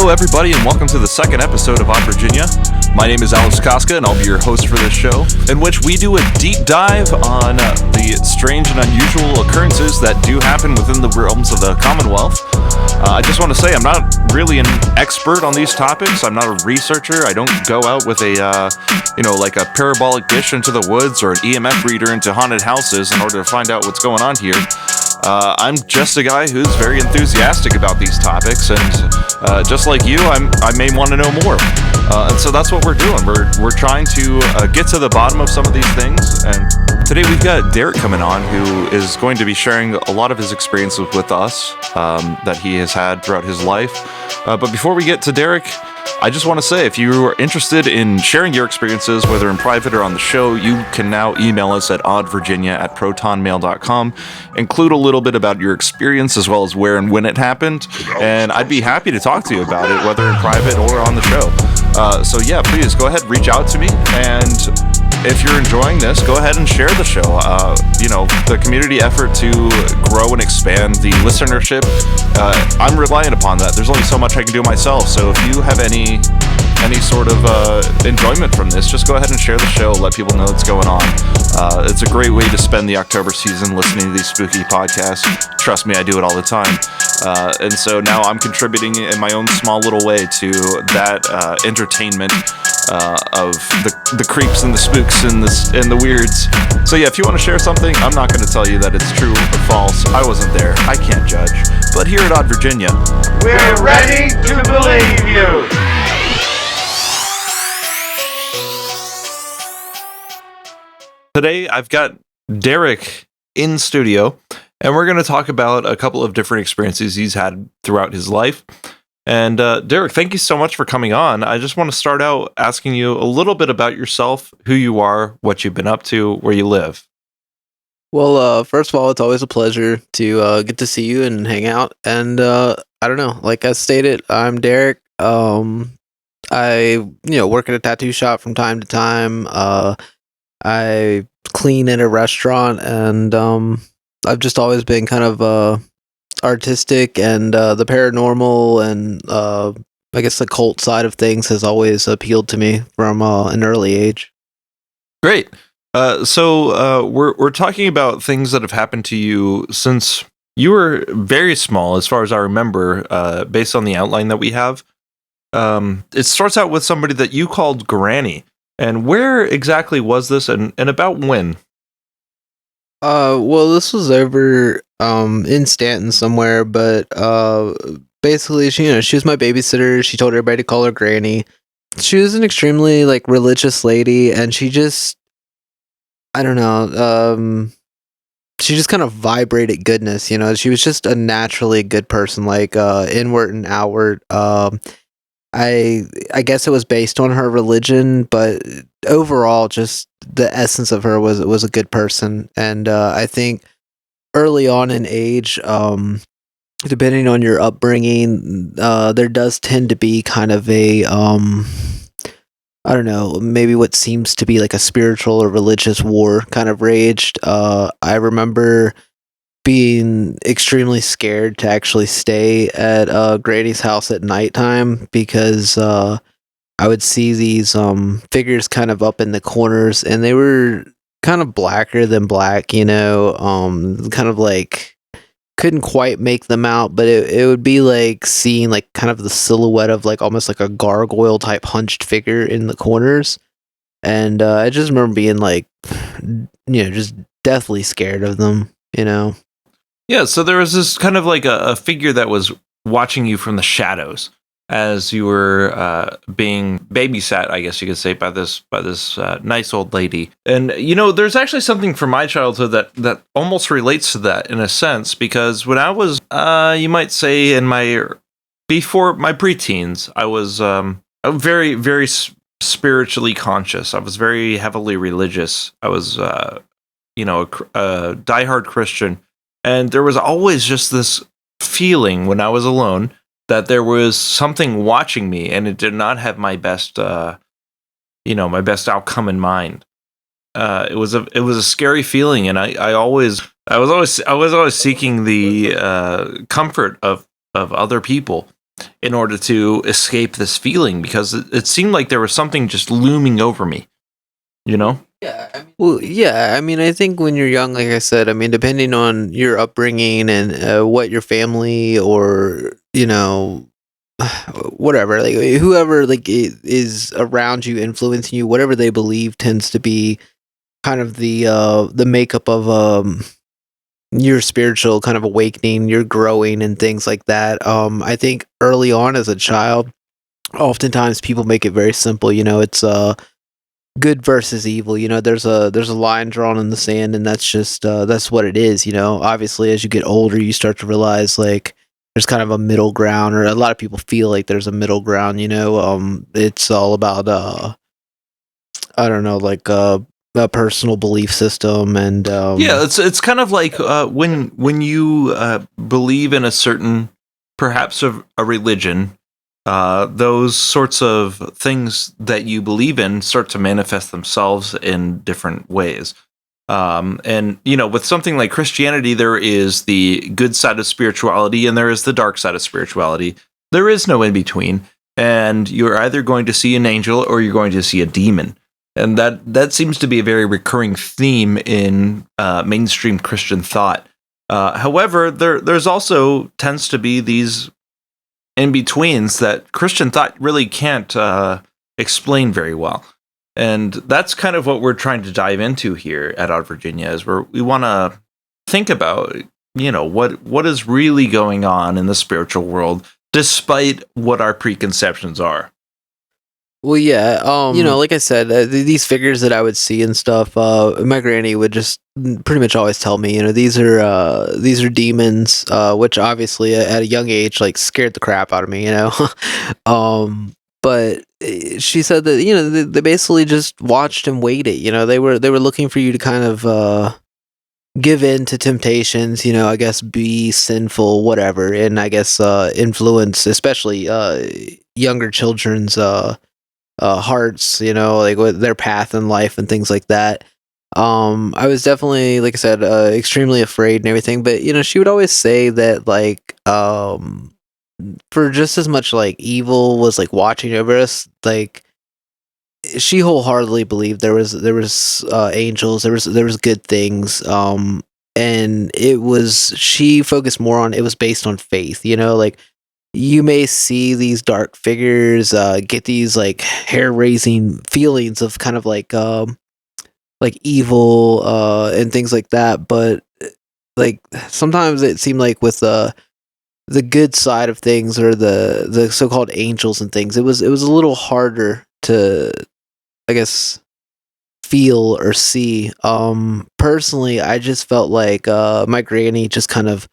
Hello, everybody, and welcome to the second episode of Oddvirginia. My name is Alex Koska, and I'll be your host for this show, in which we do a deep dive on the strange and unusual occurrences that do happen within the realms of the Commonwealth. I just want to say I'm not really an expert on these topics. I'm not a researcher. I don't go out with a parabolic dish into the woods or an EMF reader into haunted houses in order to find out what's going on here. I'm just a guy who's very enthusiastic about these topics, and just like you, I may want to know more. And so that's what we're doing. We're trying to get to the bottom of some of these things. And today we've got Derrick coming on, who is going to be sharing a lot of his experiences with us that he has had throughout his life. But before we get to Derrick, I just want to say, if you are interested in sharing your experiences, whether in private or on the show, you can now email us at oddvirginia@protonmail.com. Include a little bit about your experience as well as where and when it happened, and I'd be happy to talk to you about it, whether in private or on the show. So yeah, please go ahead, reach out to me, and if you're enjoying this, go ahead and share the show. The community effort to grow and expand the listenership, I'm relying upon that. There's only so much I can do myself, so if you have any sort of enjoyment from this, just go ahead and share the show, let people know what's going on. It's a great way to spend the October season listening to these spooky podcasts. Trust me, I do it all the time. And so now I'm contributing in my own small little way to that entertainment of the creeps and the spooks and the weirds. So yeah, if you want to share something, I'm not going to tell you that it's true or false. I wasn't there. I can't judge. But here at Oddvirginia, we're ready to believe you. Today I've got Derrick in studio, and we're going to talk about a couple of different experiences he's had throughout his life. And Derrick, thank you so much for coming on. I just want to start out asking you a little bit about yourself, who you are, what you've been up to, where you live. Well, first of all, it's always a pleasure to get to see you and hang out. And I don't know, like I stated, I'm Derrick. I work at a tattoo shop from time to time. I clean in a restaurant, and I've just always been kind of artistic, and the paranormal and I guess the cult side of things has always appealed to me from an early age. Great. So we're talking about things that have happened to you since you were very small, as far as I remember, based on the outline that we have. It starts out with somebody that you called Granny. And where exactly was this, and about when? Well, this was over in Stanton somewhere, but basically, she was my babysitter. She told everybody to call her Granny. She was an extremely religious lady, and she just, I don't know, she just kind of vibrated goodness. She was just a naturally good person, inward and outward. I guess it was based on her religion, but overall, just the essence of her was a good person. And I think early on in age, depending on your upbringing, there does tend to be kind of a I don't know, maybe what seems to be like a spiritual or religious war kind of raged. I remember being extremely scared to actually stay at Granny's house at nighttime, because I would see these figures kind of up in the corners, and they were kind of blacker than black, kind of couldn't quite make them out, but it would be like seeing kind of the silhouette of almost like a gargoyle type hunched figure in the corners. And I just remember being just deathly scared of them. Yeah, so there was this kind of a figure that was watching you from the shadows as you were being babysat, I guess you could say, by this nice old lady. And there's actually something from my childhood that almost relates to that in a sense, because when I was, you might say, before my preteens, I was very, very spiritually conscious. I was very heavily religious. I was, a diehard Christian. And there was always just this feeling when I was alone that there was something watching me, and it did not have my best, my best outcome in mind. It was a scary feeling, and I was always seeking the comfort of other people. in order to escape this feeling, because it seemed like there was something just looming over me, you know? Well, yeah, I mean, I think when you're young, like I said, I mean, depending on your upbringing and what your family or, whatever, like whoever is around you influencing you, whatever they believe tends to be kind of the makeup of your spiritual kind of awakening, your growing and things like that. I think early on as a child, oftentimes people make it very simple. It's good versus evil. There's a line drawn in the sand, and that's just that's what it is. Obviously, as you get older, you start to realize like there's kind of a middle ground, or a lot of people feel like there's a middle ground. It's all about I don't know, like a personal belief system, and Yeah, it's kind of like when you believe in a certain, perhaps a religion, those sorts of things that you believe in start to manifest themselves in different ways. And with something like Christianity, there is the good side of spirituality and there is the dark side of spirituality. There is no in between, and you're either going to see an angel or you're going to see a demon. And that seems to be a very recurring theme in mainstream Christian thought. However, there's also tends to be these in-betweens that Christian thought really can't explain very well. And that's kind of what we're trying to dive into here at Odd Virginia, is we want to think about, what is really going on in the spiritual world, despite what our preconceptions are. Well, yeah, like I said, these figures that I would see and stuff, my granny would just pretty much always tell me, these are demons, which obviously at a young age, like, scared the crap out of me, but she said that, they basically just watched and waited, they were looking for you to kind of, give in to temptations, I guess be sinful, whatever, and I guess, influence, especially, younger children's, hearts, like with their path in life and things like that. I was definitely, like I said, extremely afraid and everything, but she would always say that like for just as much like evil was like watching over us, like she wholeheartedly believed there was angels, there was good things, and it was she focused more on, it was based on faith, like you may see these dark figures get these like hair-raising feelings of kind of like evil and things like that, but like sometimes it seemed like with the good side of things, or the so-called angels and things, it was a little harder to, I guess, feel or see. Personally, I just felt like my granny just kind of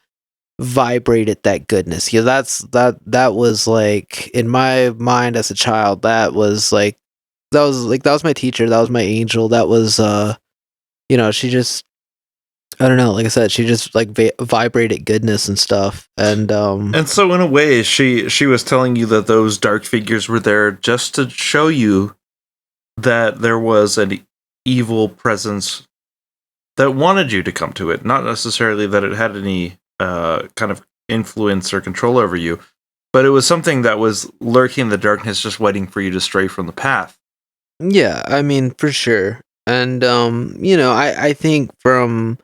vibrated that goodness. Yeah, that was like, in my mind as a child, that was my teacher, that was my angel, that was she just, I don't know, like I said, she just like vibrated goodness and stuff. And so in a way, she was telling you that those dark figures were there just to show you that there was an evil presence that wanted you to come to it, not necessarily that it had any kind of influence or control over you, but it was something that was lurking in the darkness, just waiting for you to stray from the path. Yeah, I mean, for sure. And I think from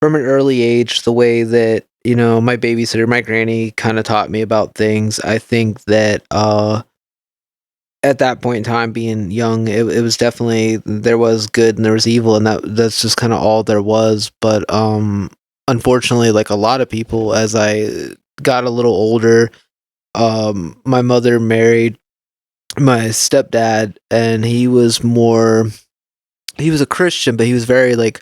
an early age, the way that, my babysitter, my granny kind of taught me about things, I think that at that point in time, being young, it was definitely, there was good and there was evil, and that's just kind of all there was. But unfortunately, like a lot of people, as I got a little older, my mother married my stepdad, and he was a Christian, but he was very like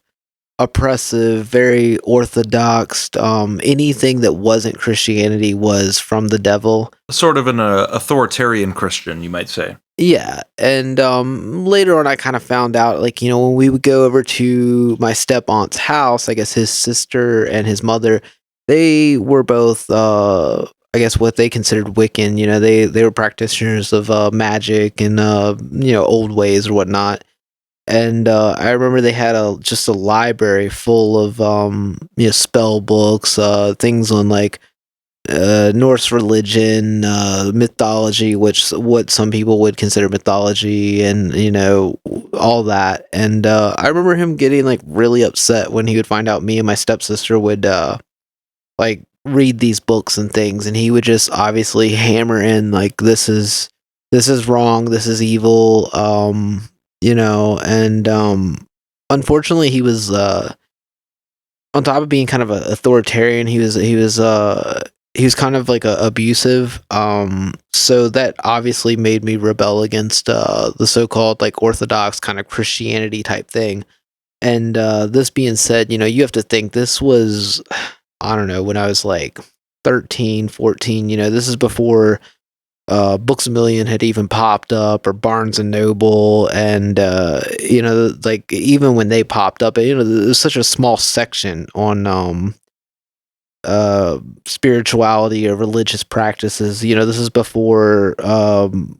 oppressive, very orthodox. Anything that wasn't Christianity was from the devil. Sort of an authoritarian Christian, you might say. Yeah, and later on, I kind of found out, like, when we would go over to my step aunt's house, I guess his sister and his mother, they were both, I guess, what they considered Wiccan. They were practitioners of magic and old ways or whatnot. And I remember they had just a library full of spell books, things on like Norse religion, mythology, which what some people would consider mythology, and all that. And I remember him getting like really upset when he would find out me and my stepsister would like read these books and things, and he would just obviously hammer in like this is wrong, this is evil, and unfortunately he was on top of being kind of a authoritarian, he was kind of like abusive. So that obviously made me rebel against the so-called like orthodox kind of Christianity type thing. And this being said, you have to think this was, I don't know, when I was like 13, 14. This is before Books a Million had even popped up, or Barnes and Noble, and like even when they popped up, there's such a small section on spirituality or religious practices. This is before the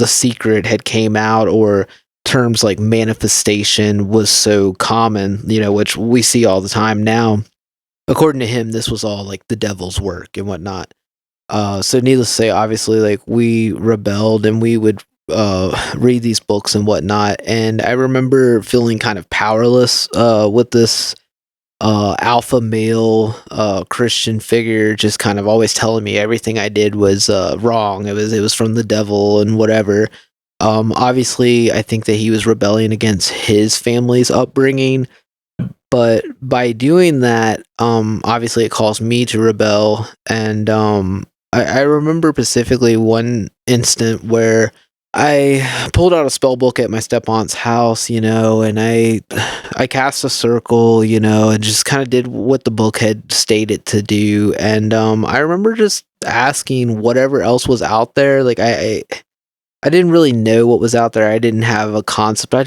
secret had came out, or terms like manifestation was so common, which we see all the time now. According to him, this was all like the devil's work and whatnot. So needless to say, obviously, like we rebelled and we would read these books and whatnot. And I remember feeling kind of powerless with this alpha male Christian figure just kind of always telling me everything I did was wrong. It was from the devil and whatever. Obviously, I think that he was rebelling against his family's upbringing, but by doing that, obviously it caused me to rebel. And I remember specifically one instant where I pulled out a spell book at my step-aunt's house, and I cast a circle, and just kind of did what the book had stated to do. And I remember just asking whatever else was out there. Like I didn't really know what was out there. I didn't have a concept. I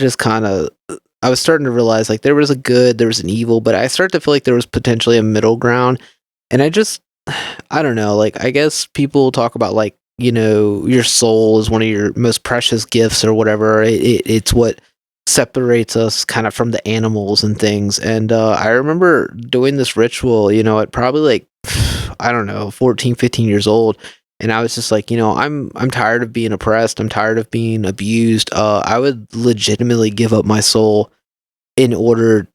was starting to realize like there was a good, there was an evil, but I started to feel like there was potentially a middle ground. And I don't know, like I guess people talk about like, your soul is one of your most precious gifts or whatever. It's what separates us kind of from the animals and things. And I remember doing this ritual, at probably like, I don't know, 14, 15 years old. And I was just like, I'm tired of being oppressed. I'm tired of being abused. I would legitimately give up my soul in order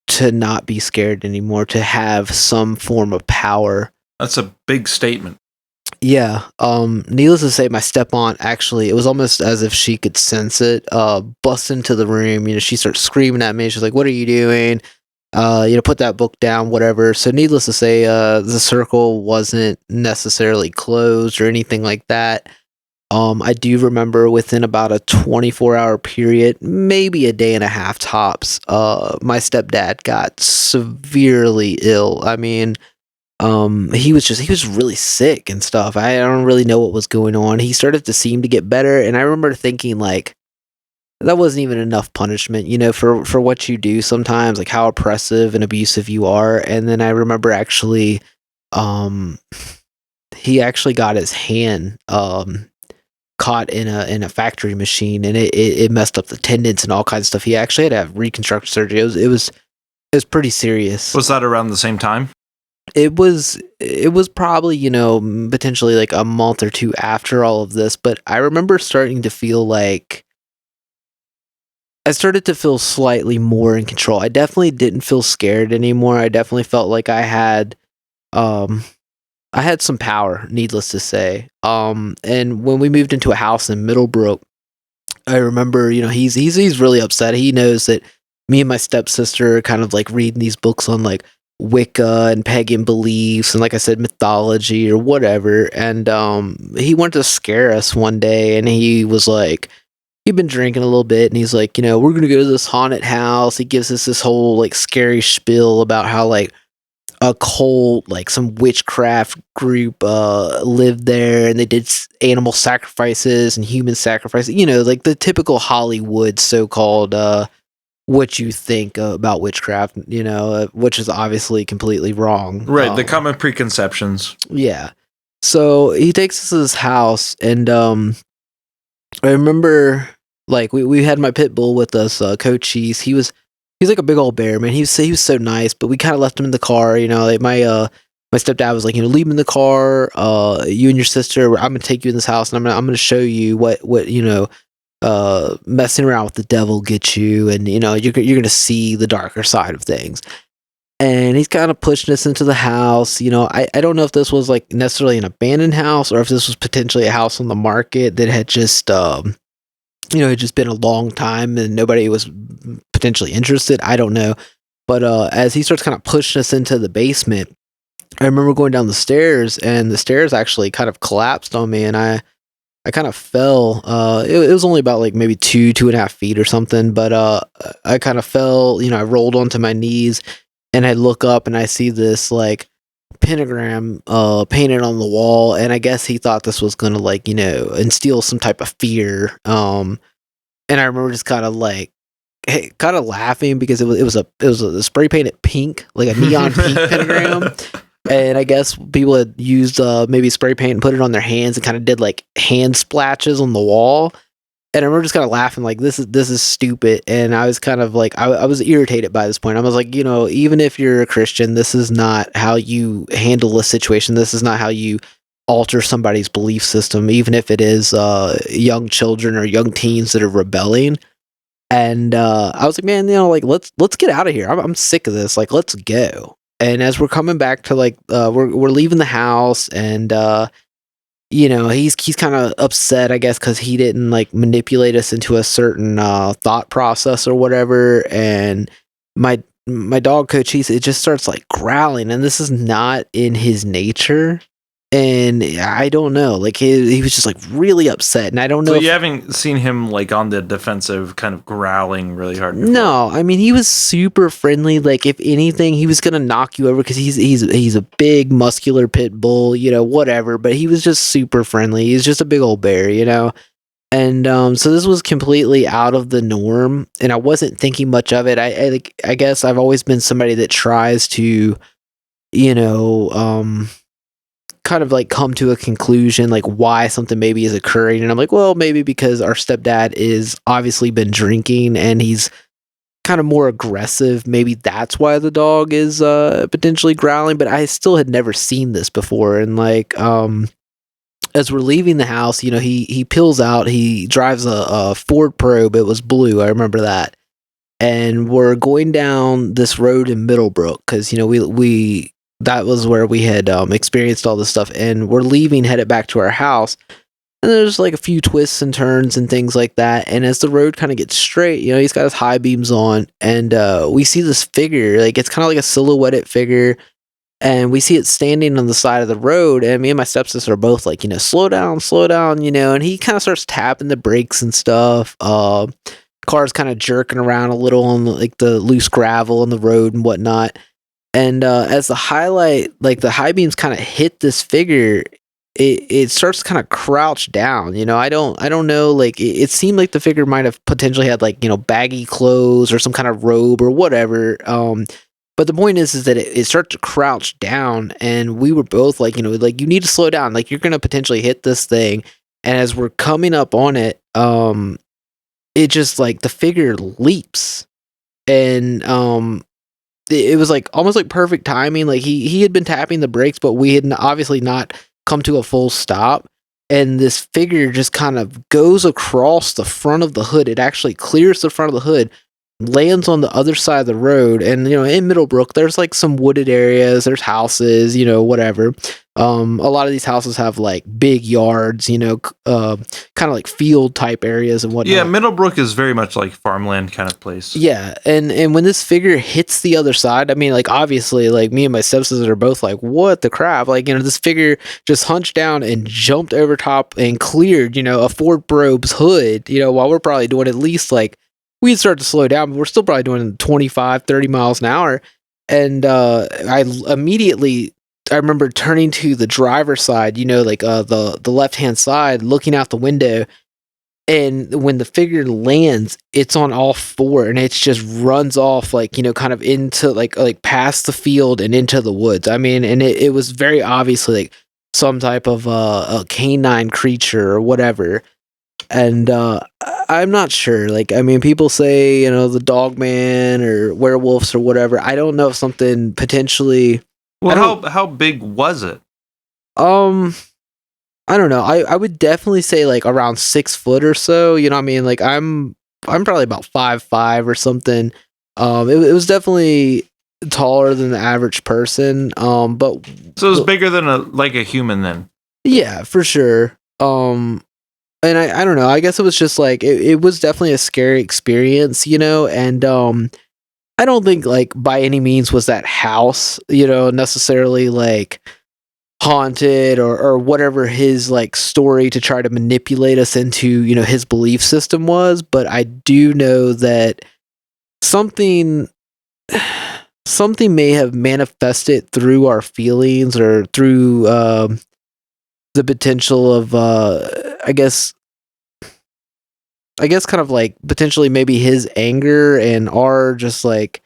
to not be scared anymore, to have some form of power. That's a big statement. Yeah. Needless to say, my step-aunt actually, it was almost as if she could sense it, bust into the room. She starts screaming at me. She's like, "What are you doing? Put that book down, whatever." So needless to say, the circle wasn't necessarily closed or anything like that. I do remember within about a 24-hour period, maybe a day and a half tops, my stepdad got severely ill. I mean, he was really sick and stuff. I don't really know what was going on. He started to seem to get better, and I remember thinking like that wasn't even enough punishment, for what you do sometimes, like how oppressive and abusive you are. And then I remember actually, he actually got his hand caught in a factory machine, and it messed up the tendons and all kinds of stuff. He actually had to have reconstructive surgery. It was pretty serious. Was that around the same time? It was probably, potentially like a month or two after all of this, but I remember starting to feel like I started to feel slightly more in control. I definitely didn't feel scared anymore. I definitely felt like I had some power, needless to say. And when we moved into a house in Middlebrook, I remember, he's really upset. He knows that me and my stepsister are kind of like reading these books on like Wicca and pagan beliefs and, like I said, mythology or whatever. And he wanted to scare us one day, and he was like, he'd been drinking a little bit, and he's like, we're gonna go to this haunted house. He gives us this whole like scary spiel about how like a cult, like some witchcraft group lived there, and they did animal sacrifices and human sacrifices, like the typical Hollywood so-called what you think about witchcraft, which is obviously completely wrong. Right, the common preconceptions. Yeah. So he takes us to this house, and I remember like we had my pit bull with us, Cochise. He's like a big old bear, man. He was so nice, but we kind of left him in the car. Like my my stepdad was like, leave him in the car. You and your sister, I'm gonna take you in this house, and I'm gonna show you what messing around with the devil gets you, and you're gonna see the darker side of things. And he's kind of pushing us into the house. I don't know if this was like necessarily an abandoned house or if this was potentially a house on the market that had just had just been a long time and nobody was potentially interested. I don't know. But as he starts kind of pushing us into the basement, I remember going down the stairs, and the stairs actually kind of collapsed on me, and I kind of fell. It was only about like maybe 2.5 feet or something, but I kind of fell. I rolled onto my knees, and I look up and I see this like pentagram painted on the wall, and I guess he thought this was gonna like instill some type of fear. And I remember just kind of like kind of laughing because it was a spray painted pink, like a neon pink pentagram. And I guess people had used maybe spray paint and put it on their hands and kind of did like hand splashes on the wall. And I remember just kind of laughing like this is stupid. And I was kind of like I was irritated by this point. I was like, even if you're a Christian, this is not how you handle a situation. This is not how you alter somebody's belief system, even if it is young children or young teens that are rebelling. And I was like, man, like let's get out of here. I'm sick of this. Like, let's go. And as we're coming back to like we're leaving the house, and he's kind of upset, I guess, because he didn't like manipulate us into a certain thought process or whatever. And my dog Cochise, it just starts like growling, and this is not in his nature. And I don't know, like he was just like really upset, and I don't know. So you haven't seen him like on the defensive, kind of growling really hard before? No, I mean he was super friendly. Like if anything, he was gonna knock you over because he's a big muscular pit bull, whatever. But he was just super friendly. He's just a big old bear, And so this was completely out of the norm, and I wasn't thinking much of it. I guess I've always been somebody that tries to, kind of like come to a conclusion like why something maybe is occurring, and I'm like, well, maybe because our stepdad is obviously been drinking and he's kind of more aggressive. Maybe that's why the dog is potentially growling, but I still had never seen this before. And like as we're leaving the house, he peels out, he drives a Ford Probe. It was blue, I remember that. And we're going down this road in Middlebrook because we that was where we had experienced all this stuff, and we're leaving, headed back to our house. And there's like a few twists and turns and things like that. And as the road kind of gets straight, he's got his high beams on, and we see this figure, like it's kind of like a silhouetted figure, and we see it standing on the side of the road. And me and my stepsister are both like, slow down, and he kind of starts tapping the brakes and stuff. Car's kind of jerking around a little on like the loose gravel on the road and whatnot. And as the high beams kind of hit this figure, it starts to kind of crouch down. I don't know. Like it seemed like the figure might have potentially had like baggy clothes or some kind of robe or whatever. But the point is that it started to crouch down, and we were both like, like you need to slow down. Like you're gonna potentially hit this thing. And as we're coming up on it, it just like the figure leaps, and it was like almost like perfect timing. Like he had been tapping the brakes, but we had obviously not come to a full stop. And this figure just kind of goes across the front of the hood. It actually clears the front of the hood, lands on the other side of the road. And, in Middlebrook, there's like some wooded areas, there's houses, whatever. A lot of these houses have like big yards, kind of like field type areas and whatnot. Yeah, Middlebrook is very much like farmland kind of place. Yeah, and when this figure hits the other side, I mean, like obviously, like me and my stepsister are both like, "What the crap?" Like, this figure just hunched down and jumped over top and cleared, a Ford Probe's hood. While we're probably doing at least like we'd start to slow down, but we're still probably doing 25, 30 miles an hour. And I remember turning to the driver's side, like the left-hand side, looking out the window. And when the figure lands, it's on all four, and it just runs off like, kind of into like past the field and into the woods. I mean, and it was very obviously like some type of a canine creature or whatever. And I'm not sure. Like, I mean, people say, the dog man or werewolves or whatever. I don't know if something potentially Well, how big was it? I don't know. I would definitely say like around 6 foot or so. You know what I mean? Like I'm probably about 5'5" or something. It was definitely taller than the average person. But So it was bigger than a human then. yeah, for sure. And I don't know. I guess it was just like it was definitely a scary experience, you know. And I don't think like by any means was that house, you know, necessarily like haunted or whatever his like story to try to manipulate us into, you know, his belief system was. But I do know that something something may have manifested through our feelings or through the potential of I guess kind of like potentially maybe his anger and our just like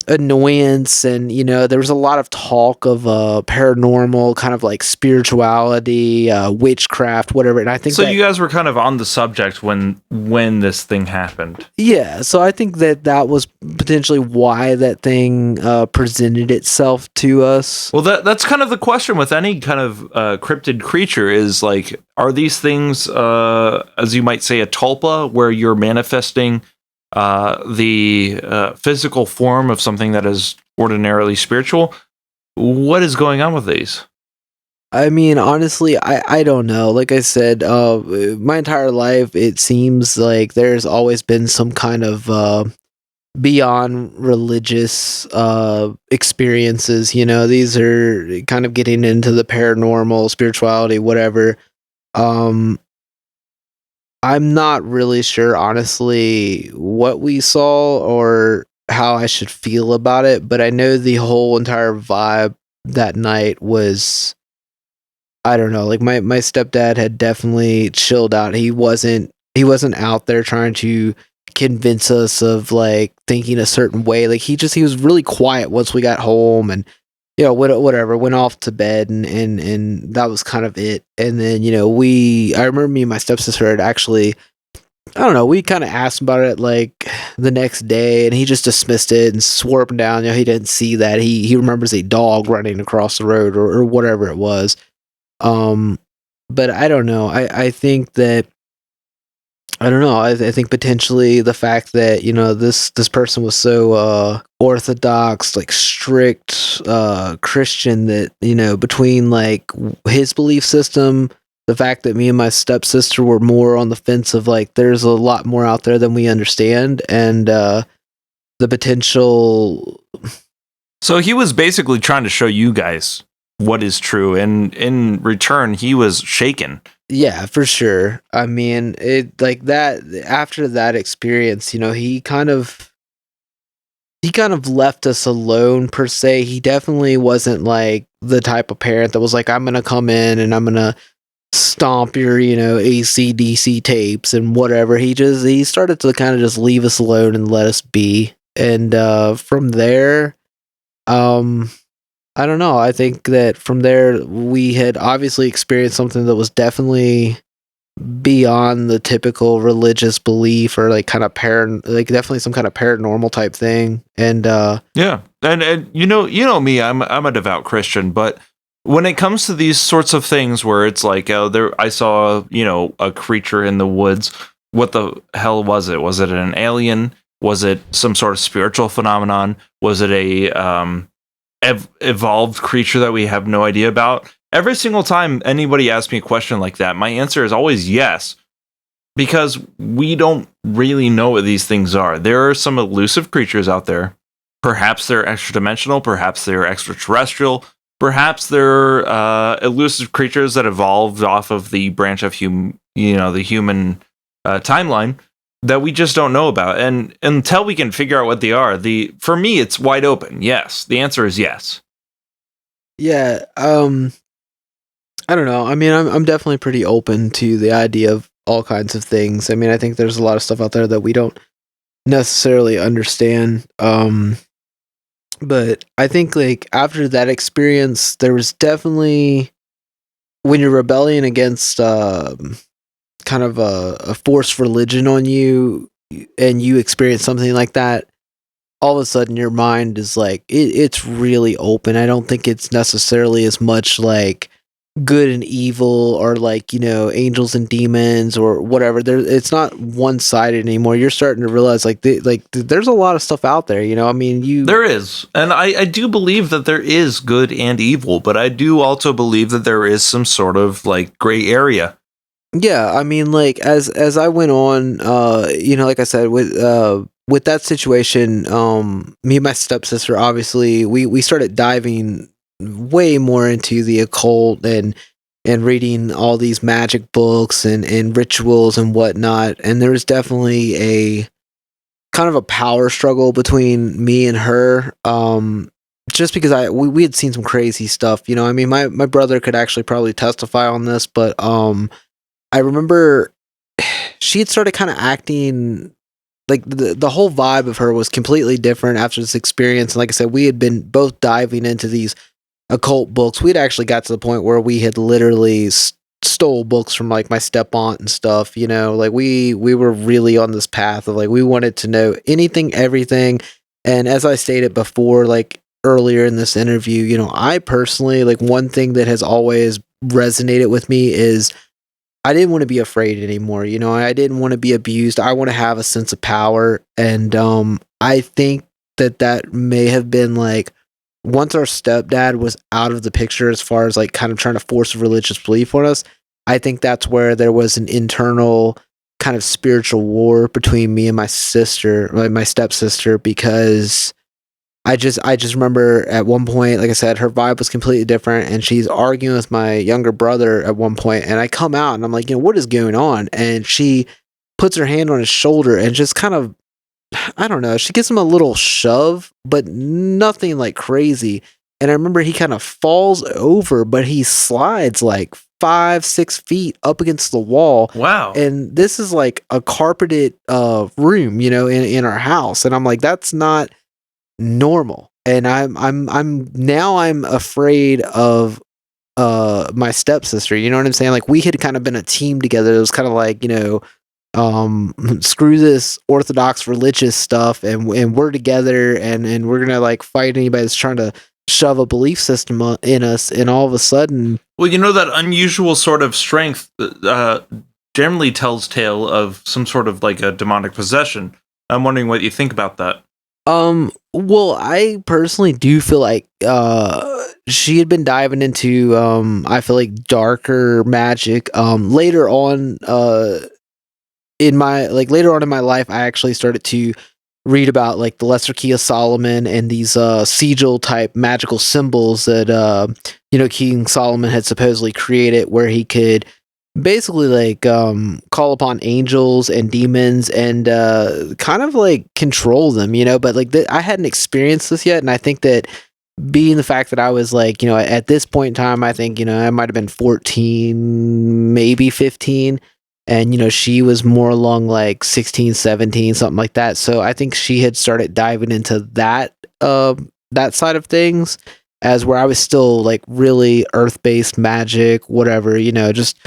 annoyance. And you know there was a lot of talk of paranormal kind of like spirituality, witchcraft, whatever. And I think So that, you guys were kind of on the subject when this thing happened. yeah, so I think that that was potentially why that thing presented itself to us. Well, that's kind of the question with any kind of cryptid creature is like, are these things, as you might say, a tulpa, where you're manifesting the physical form of something that is ordinarily spiritual? What is going on with these? I mean, honestly, I don't know. Like I said, my entire life, it seems like there's always been some kind of beyond religious experiences. You know, these are kind of getting into the paranormal, spirituality, whatever. Um, I'm not really sure, honestly, what we saw or how I should feel about it, but I know the whole entire vibe that night was, I don't know, like my stepdad had definitely chilled out. He wasn't out there trying to convince us of like thinking a certain way. Like he was really quiet once we got home. And you know whatever, went off to bed. And that was kind of it. And then you know I remember me and my stepsister had actually, I don't know, we kind of asked about it like the next day, and he just dismissed it and swore up and down, you know, he didn't see that. He remembers a dog running across the road or whatever it was. um, but I don't know. I think that I don't know. I think potentially the fact that you know this person was so orthodox, like strict Christian, that you know between like his belief system, the fact that me and my stepsister were more on the fence of like there's a lot more out there than we understand, and the potential. So he was basically trying to show you guys what is true, and in return, he was shaken. Yeah, for sure. I mean, it like that after that experience, you know, he kind of left us alone per se. He definitely wasn't like the type of parent that was like, I'm gonna come in and I'm gonna stomp your, you know, AC/DC tapes and whatever. He started to kind of just leave us alone and let us be. And from there, um I don't know. I think that from there we had obviously experienced something that was definitely beyond the typical religious belief or like kind of like definitely some kind of paranormal type thing. And Yeah, and you know me, I'm a devout Christian, but when it comes to these sorts of things where it's like, oh, there I saw a creature in the woods. What the hell was it? Was it an alien? Was it some sort of spiritual phenomenon? Was it a evolved creature that we have no idea about? Every single time anybody asks me a question like that, my answer is always yes, because we don't really know what these things are. There are some elusive creatures out there. Perhaps they're extra dimensional, perhaps they're extraterrestrial, perhaps they're elusive creatures that evolved off of the branch of the human timeline that we just don't know about. And until we can figure out what they are, for me it's wide open. Yes, the answer is yes. yeah, I don't know. I mean, I'm definitely pretty open to the idea of all kinds of things. I mean, I think there's a lot of stuff out there that we don't necessarily understand. But I think like after that experience, there was definitely when you're rebelling against kind of a forced religion on you, and you experience something like that. all of a sudden your mind is like it's really open. I don't think it's necessarily as much like good and evil or like, angels and demons or whatever. It's not one-sided anymore. You're starting to realize there's a lot of stuff out there, I mean, there is. And I do believe that there is good and evil, but I do also believe that there is some sort of like gray area. Yeah, I mean, like as I went on, like I said, with that situation, me and my stepsister, obviously, we started diving way more into the occult and reading all these magic books and rituals and whatnot. And there was definitely a kind of a power struggle between me and her. Just because we had seen some crazy stuff, I mean, my brother could actually probably testify on this, but I remember she had started kind of acting like the whole vibe of her was completely different after this experience. And like I said, we had been both diving into these occult books. We'd actually got to the point where we had literally stole books from like my step aunt and stuff, like we were really on this path of like, we wanted to know anything, everything. And as I stated before, like earlier in this interview, I personally, like one thing that has always resonated with me is I didn't want to be afraid anymore. I didn't want to be abused. I want to have a sense of power. And I think that may have been like once our stepdad was out of the picture as far as like kind of trying to force a religious belief on us, I think that's where there was an internal kind of spiritual war between me and my sister, like my stepsister, because I just remember at one point, like I said, her vibe was completely different, and she's arguing with my younger brother at one point, and I come out and I'm like, what is going on? And she puts her hand on his shoulder and just kind of, I don't know, she gives him a little shove, but nothing like crazy. And I remember he kind of falls over, but he slides like 5-6 feet up against the wall. Wow. And this is like a carpeted room, in our house. And I'm like, that's not normal. And I'm afraid of my stepsister, you know what I'm saying? Like we had kind of been a team together. It was kind of like, screw this orthodox religious stuff and we're together and we're gonna like fight anybody that's trying to shove a belief system in us. And all of a sudden, well, that unusual sort of strength generally tells tale of some sort of like a demonic possession. I'm wondering what you think about that. Well, I personally do feel like she had been diving into I feel like darker magic. Later on in my life, I actually started to read about like the Lesser Key of Solomon and these sigil type magical symbols that King Solomon had supposedly created, where he could basically like call upon angels and demons and kind of like control them, but like I hadn't experienced this yet. And I think that being the fact that I was like, at this point in time, I think, I might have been 14, maybe 15. And, she was more along like 16, 17, something like that. So I think she had started diving into that side of things, as where I was still like really earth-based magic, whatever, just,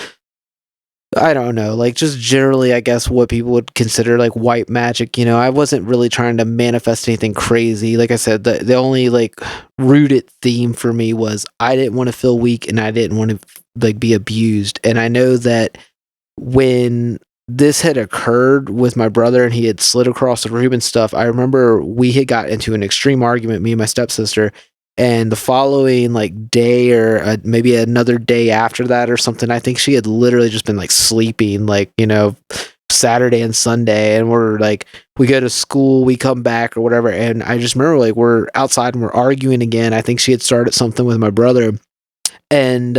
I don't know, like just generally, I guess what people would consider like white magic. I wasn't really trying to manifest anything crazy. Like I said, the only like rooted theme for me was I didn't want to feel weak and I didn't want to like be abused. And I know that when this had occurred with my brother and he had slid across the room and stuff, I remember we had got into an extreme argument, me and my stepsister. And the following like day or maybe another day after that or something, I think she had literally just been like sleeping, like, Saturday and Sunday. And we're like, we go to school, we come back or whatever. And I just remember like we're outside and we're arguing again. I think she had started something with my brother. And,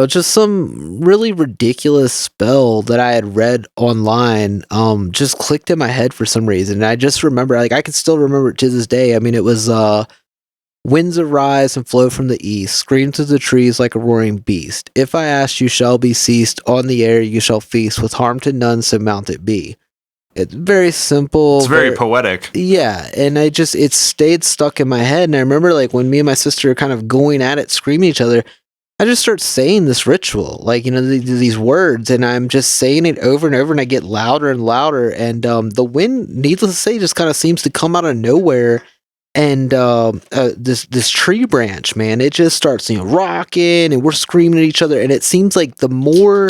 just some really ridiculous spell that I had read online just clicked in my head for some reason. And I just remember, like, I can still remember it to this day. I mean, it was winds arise and flow from the east, scream to the trees like a roaring beast. If I ask, you shall be ceased. On the air you shall feast, with harm to none, so mount it be. It's very simple. It's very poetic. Yeah, and it stayed stuck in my head. And I remember, like, when me and my sister were kind of going at it, screaming at each other, I just start saying this ritual, like, these words, and I'm just saying it over and over, and I get louder and louder, and the wind, needless to say, just kind of seems to come out of nowhere, and this tree branch, man, it just starts rocking, and we're screaming at each other, and it seems like the more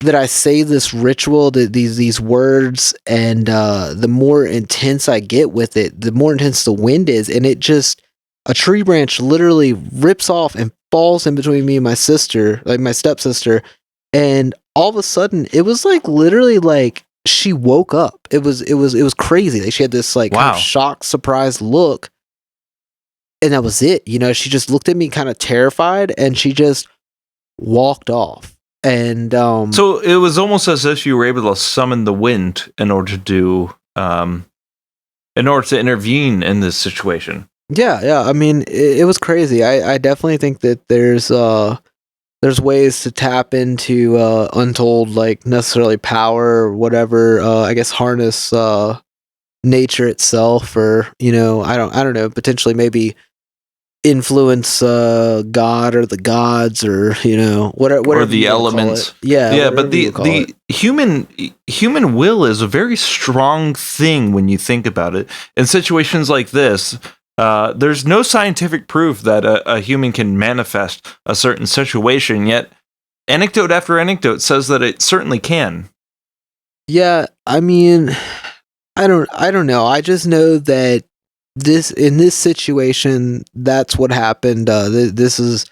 that I say this ritual, these words, and the more intense I get with it, the more intense the wind is, and a tree branch literally rips off and falls in between me and my sister, like my stepsister, and all of a sudden it was like literally like she woke up. It was crazy. Like she had this like kind of shocked, surprised look, and that was it. She just looked at me kind of terrified, and she just walked off. And so it was almost as if you were able to summon the wind in order to intervene in this situation. Yeah. I mean, it was crazy. I definitely think that there's ways to tap into untold, like, necessarily power or whatever. I guess harness nature itself, or I don't know. Potentially, maybe influence God or the gods, or whatever, or the elements. Yeah. But the human will is a very strong thing when you think about it. In situations like this, there's no scientific proof that a human can manifest a certain situation, yet anecdote after anecdote says that it certainly can. Yeah, I mean, I don't know. I just know that in this situation, that's what happened. This is,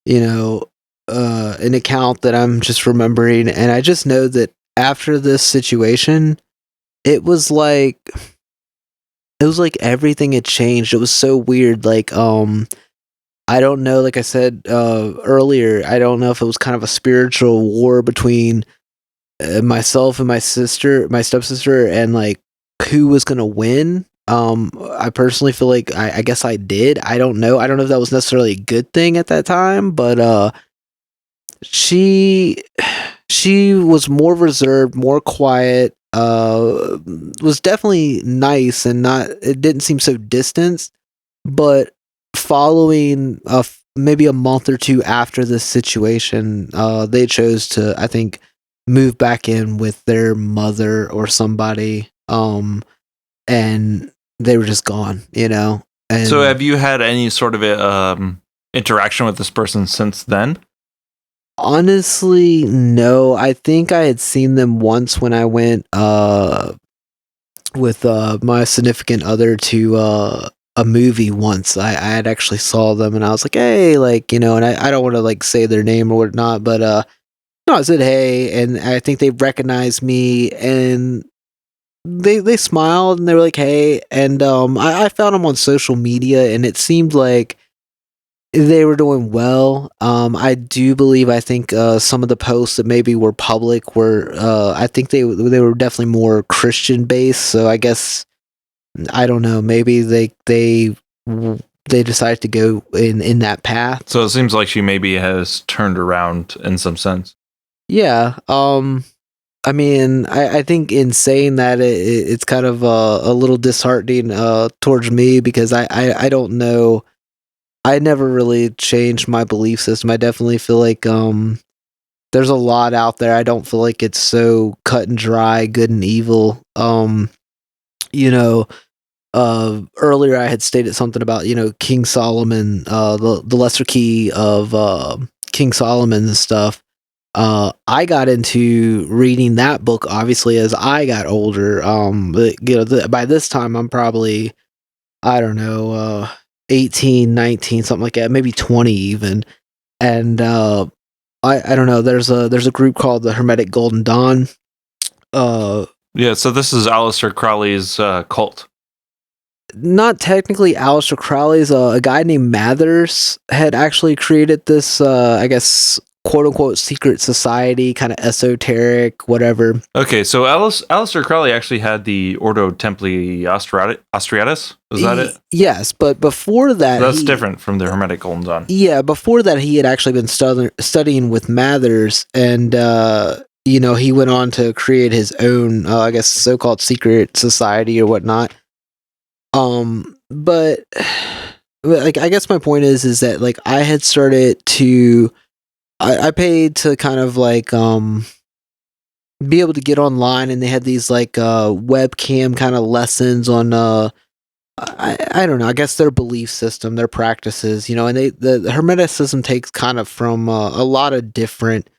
an account that I'm just remembering, and I just know that after this situation, it was like everything had changed. It was so weird. Like, I don't know. Like I said earlier, I don't know if it was kind of a spiritual war between myself and my stepsister, and like who was gonna win. I personally feel like I guess I did. I don't know if that was necessarily a good thing at that time, but she was more reserved, more quiet, was definitely nice, and it didn't seem so distant. But following maybe a month or two after this situation, they chose to, I think, move back in with their mother or somebody, and they were just gone, And so have you had any sort of interaction with this person since then? Honestly, no. I think I had seen them once when I went with my significant other to a movie once. I had actually saw them, and I was like, hey, like, and I don't want to like say their name or whatnot, but no, I said hey, and I think they recognized me, and they smiled, and they were like, hey, and I found them on social media, and it seemed like they were doing well. I do believe, I think some of the posts that maybe were public were, I think they were definitely more Christian based. So I guess, I don't know, maybe they decided to go in that path. So it seems like she maybe has turned around in some sense. Yeah. I mean, I think in saying that, it's kind of a little disheartening towards me, because I don't know. I never really changed my belief system. I definitely feel like there's a lot out there. I don't feel like it's so cut and dry, good and evil. Earlier I had stated something about, King Solomon, the lesser key of King Solomon and stuff. I got into reading that book, obviously, as I got older. But, by this time I'm probably, I don't know, 18, 19, something like that, maybe 20 even. And I don't know, there's a group called the Hermetic Golden Dawn. Yeah, so this is Aleister Crowley's cult. Not technically Aleister Crowley's. A guy named Mathers had actually created this, I guess, quote-unquote secret society, kind of esoteric, whatever. Okay, so Aleister Crowley actually had the Ordo Templi Austriatus? Was that it? Yes, but before that... So that's different from the Hermetic Golden Dawn. Yeah, before that he had actually been studying with Mathers, and, he went on to create his own, I guess, so-called secret society or whatnot. But, like, I guess my point is that, like, I had started to I paid to kind of like be able to get online, and they had these like webcam kind of lessons on I don't know, I guess their belief system, their practices, and the Hermeticism takes kind of from um a lot of different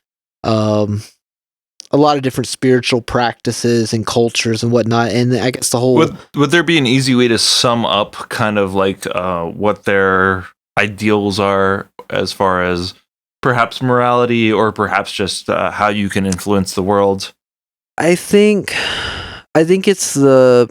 spiritual practices and cultures and whatnot, and I guess the whole Would there be an easy way to sum up kind of like what their ideals are as far as perhaps morality or perhaps just how you can influence the world? I think it's the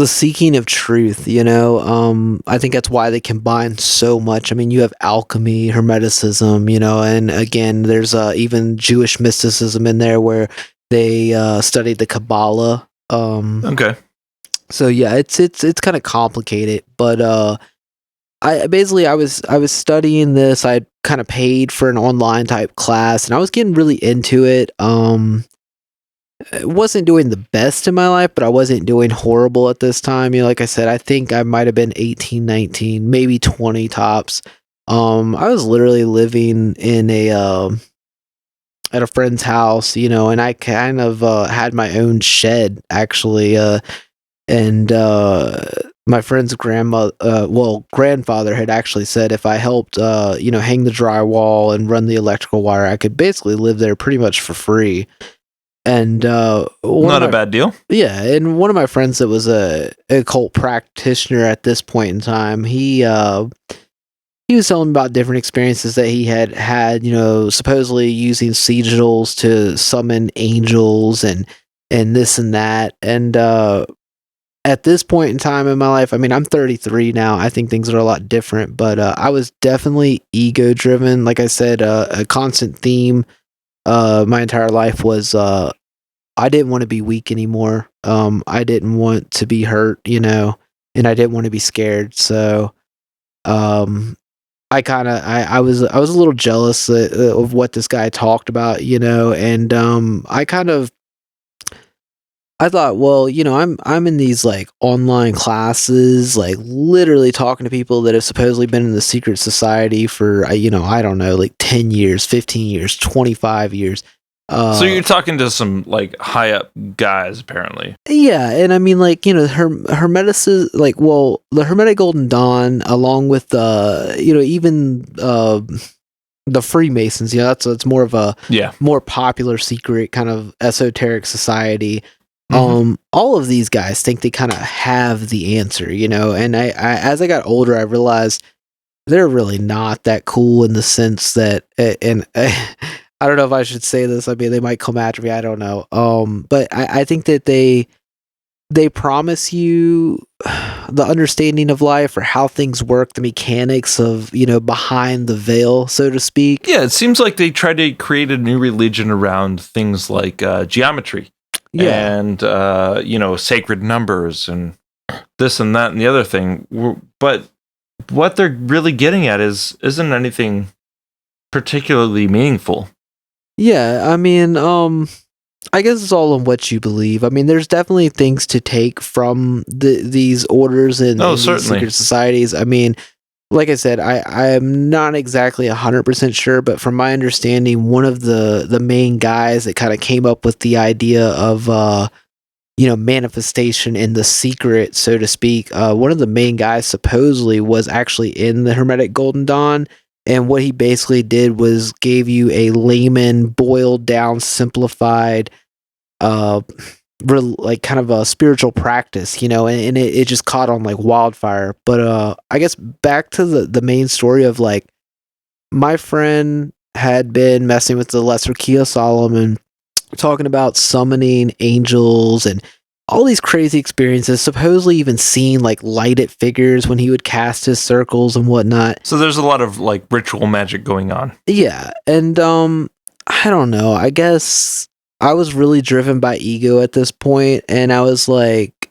seeking of truth, I think that's why they combine so much. I mean, you have alchemy, hermeticism, and again, there's even Jewish mysticism in there where they studied the Kabbalah. Okay. So yeah, it's kind of complicated, but I was studying this. I kind of paid for an online type class, and I was getting really into it. I wasn't doing the best in my life, but I wasn't doing horrible at this time. Like I said, I think I might have been 18, 19, maybe 20 tops. I was literally living in at a friend's house, and I kind of had my own shed actually, and my friend's grandfather had actually said if I helped, hang the drywall and run the electrical wire, I could basically live there pretty much for free. And not a bad deal. Yeah, and one of my friends that was a occult practitioner at this point in time, he was telling me about different experiences that he had, supposedly using sigils to summon angels and this and that. And at this point in time in my life, I mean, I'm 33 now. I think things are a lot different, but I was definitely ego driven. Like I said, a constant theme my entire life was I didn't want to be weak anymore. I didn't want to be hurt, and I didn't want to be scared. So I was a little jealous of what this guy talked about, and I thought, well, I'm in these like online classes, like literally talking to people that have supposedly been in the secret society for I don't know, like 10 years, 15 years, 25 years. So you're talking to some like high up guys, apparently. Yeah, and I mean, like, Hermeticism, like, well, the Hermetic Golden Dawn, along with even the Freemasons, that's more of a more popular secret kind of esoteric society. All of these guys think they kind of have the answer, and I as I got older, I realized they're really not that cool in the sense that, and I don't know if I should say this. I mean, they might come after me. I don't know. But I think that they promise you the understanding of life or how things work, the mechanics of, behind the veil, so to speak. Yeah, it seems like they try to create a new religion around things like geometry. Yeah. And, sacred numbers and this and that and the other thing. But what they're really getting at isn't anything particularly meaningful. Yeah, I mean, I guess it's all in what you believe. I mean, there's definitely things to take from these orders and these secret societies. I mean, like I said, I am not exactly 100% sure, but from my understanding, one of the main guys that kind of came up with the idea of manifestation in the secret, so to speak, one of the main guys supposedly was actually in the Hermetic Golden Dawn. And what he basically did was gave you a layman, boiled down, simplified, like kind of a spiritual practice, and it just caught on like wildfire. But I guess back to the main story of like my friend had been messing with the Lesser Key of Solomon, talking about summoning angels and all these crazy experiences, supposedly even seeing like lighted figures when he would cast his circles and whatnot. So there's a lot of like ritual magic going on. Yeah, and I don't know. I guess I was really driven by ego at this point, and I was like,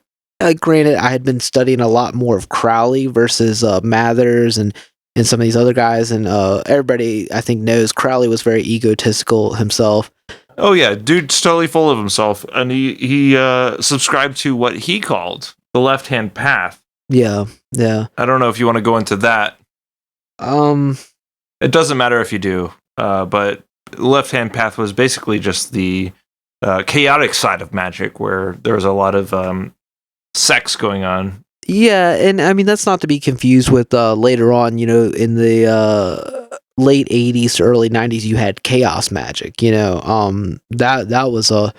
granted, I had been studying a lot more of Crowley versus Mathers and some of these other guys, and everybody I think knows Crowley was very egotistical himself. Oh yeah, dude's totally full of himself, and he subscribed to what he called the left-hand path. Yeah. I don't know if you want to go into that. It doesn't matter if you do, but left-hand path was basically just the chaotic side of magic, where there was a lot of sex going on. Yeah, and I mean that's not to be confused with later on, in the late 80s to early 90s you had chaos magic, that was a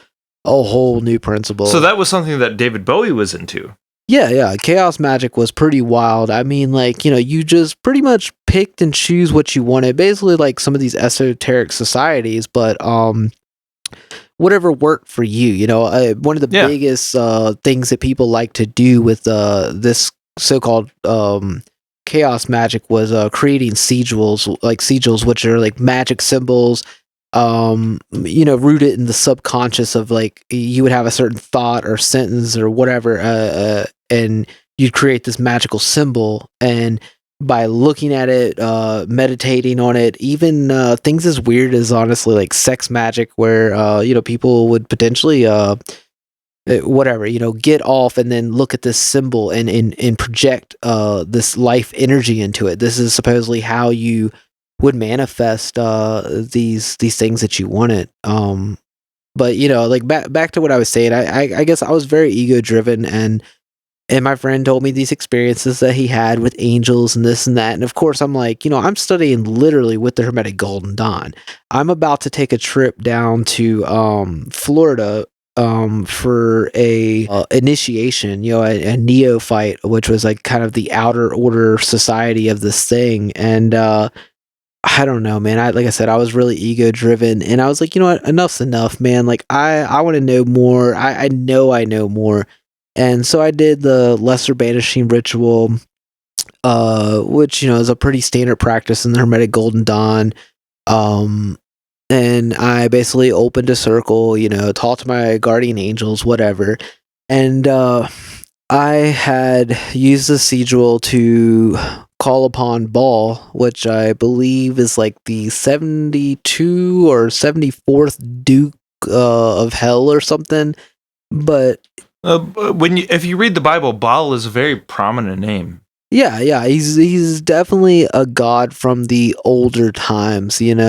whole new principle. So that was something that David Bowie was into. Yeah, chaos magic was pretty wild. I mean, like, you just pretty much picked and choose what you wanted, basically like some of these esoteric societies, but whatever worked for you. One of the biggest things that people like to do with this so-called chaos magic was creating sigils, which are like magic symbols, rooted in the subconscious of like you would have a certain thought or sentence or whatever, and you'd create this magical symbol, and by looking at it, meditating on it, even things as weird as honestly like sex magic, where people would potentially get off and then look at this symbol and project this life energy into it. This is supposedly how you would manifest these things that you wanted. But like back to what I was saying, I guess I was very ego driven, and my friend told me these experiences that he had with angels and this and that. And of course, I'm like, I'm studying literally with the Hermetic Golden Dawn. I'm about to take a trip down to Florida for a initiation, a neophyte, which was like kind of the outer order society of this thing. And I don't know, man. Like I said, I was really ego driven, and I was like, you know what, enough's enough, man. Like I want to know more. I know more. And so I did the lesser banishing ritual, which is a pretty standard practice in the Hermetic Golden Dawn. And I basically opened a circle, talked to my guardian angels, whatever. And I had used the sigil to call upon Baal, which I believe is like the 72 or 74th Duke of Hell or something. But if you read the Bible, Baal is a very prominent name. Yeah, he's definitely a god from the older times, and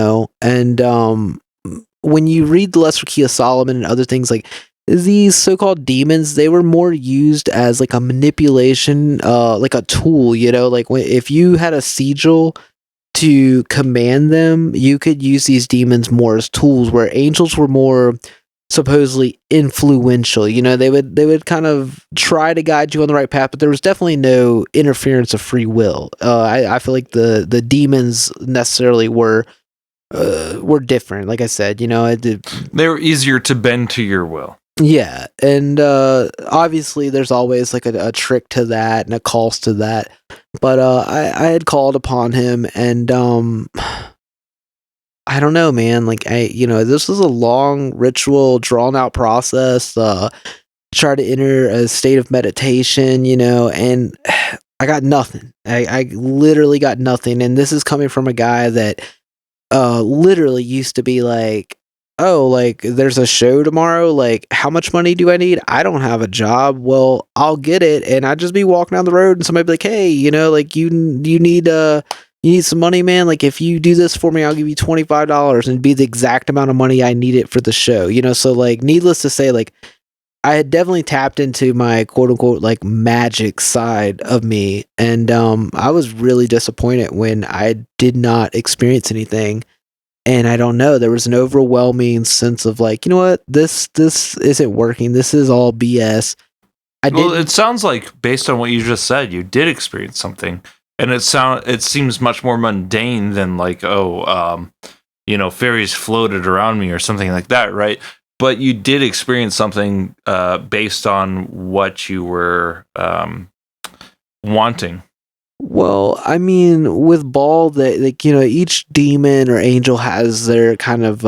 when you read the Lesser Key of Solomon and other things, like these so-called demons, they were more used as like a manipulation, like a tool, like if you had a sigil to command them, you could use these demons more as tools, where angels were more supposedly influential. They would kind of try to guide you on the right path, but there was definitely no interference of free will. I feel like the demons necessarily were different. Like I said, they were easier to bend to your will. Yeah, and obviously there's always like a trick to that and a cost to that. But I had called upon him, and I don't know, man. Like this was a long ritual, drawn out process. Try to enter a state of meditation, and I got nothing. I literally got nothing. And this is coming from a guy that literally used to be like, oh, like there's a show tomorrow. Like, how much money do I need? I don't have a job. Well, I'll get it. And I'd just be walking down the road, and somebody be like, hey, like you need you need some money, man? Like, if you do this for me, I'll give you $25, and it'd be the exact amount of money I needed for the show. So like, needless to say, like, I had definitely tapped into my quote unquote like magic side of me, and I was really disappointed when I did not experience anything. And I don't know, there was an overwhelming sense of like, you know what, this isn't working. This is all BS. It sounds like, based on what you just said, you did experience something. And it seems much more mundane than like, fairies floated around me or something like that, right? But you did experience something based on what you were wanting. Well, I mean, with Baal, each demon or angel has their kind of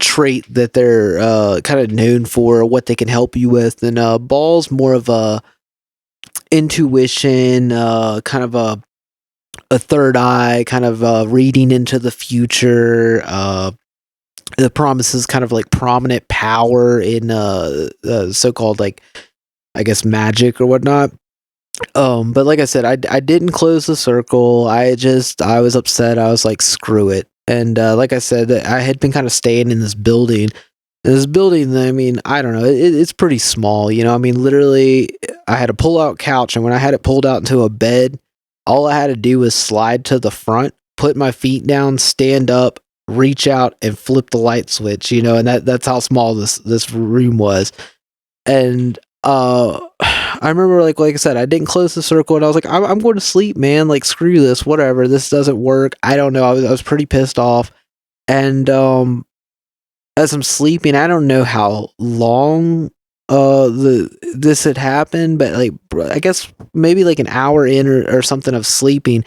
trait that they're kind of known for, what they can help you with, and Baal's more of a intuition, kind of a third eye, kind of reading into the future. The promises kind of like prominent power in so-called like, I guess, magic or whatnot. But like I said, I didn't close the circle. I was upset. I was like, screw it. And like I said, I had been kind of staying in this building. This building, I mean, I don't know. It's pretty small, you know. I mean, literally, I had a pull-out couch, and when I had it pulled out into a bed, all I had to do was slide to the front, put my feet down, stand up, reach out, and flip the light switch. You know, and that's how small this room was. And I remember like I said, I didn't close the circle, and I was like, I'm going to sleep, man. Like, screw this, whatever. This doesn't work. I don't know. I was pretty pissed off, and as I'm sleeping, I don't know how long this had happened, but like I guess maybe like an hour in or something of sleeping,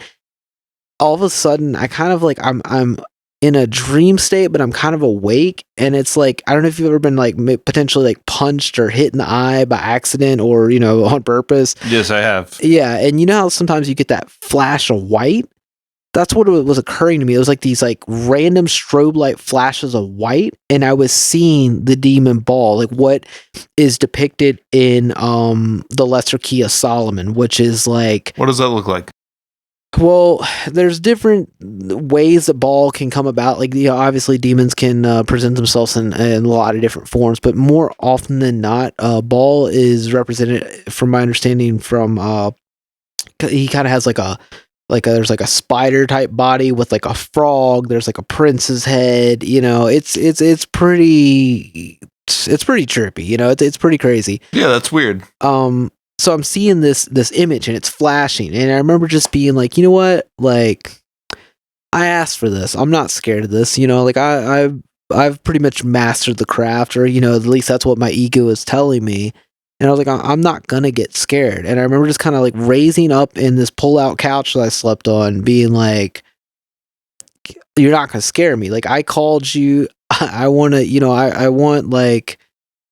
all of a sudden I kind of like I'm in a dream state, but I'm kind of awake, and it's like I don't know if you've ever been like potentially like punched or hit in the eye by accident or on purpose. Yes, I have. Yeah, and you know how sometimes you get that flash of white? That's what was occurring to me. It was like these like random strobe light flashes of white, and I was seeing the demon ball, like what is depicted in the Lesser Key of Solomon, which is like, What does that look like? well, there's different ways that ball can come about. Like, obviously demons can present themselves in a lot of different forms, but more often than not, ball is represented, from my understanding, from he kind of has there's like a spider type body with like a frog. There's like a prince's head. It's pretty trippy. It's pretty crazy. Yeah, that's weird. So I'm seeing this image, and it's flashing, and I remember just being like, you know what, like, I asked for this. I'm not scared of this. Like I've pretty much mastered the craft, or at least that's what my ego is telling me. And I was like, I'm not gonna get scared. And I remember just kind of like raising up in this pull-out couch that I slept on, being like, "You're not gonna scare me. Like, I called you. I want to, I want like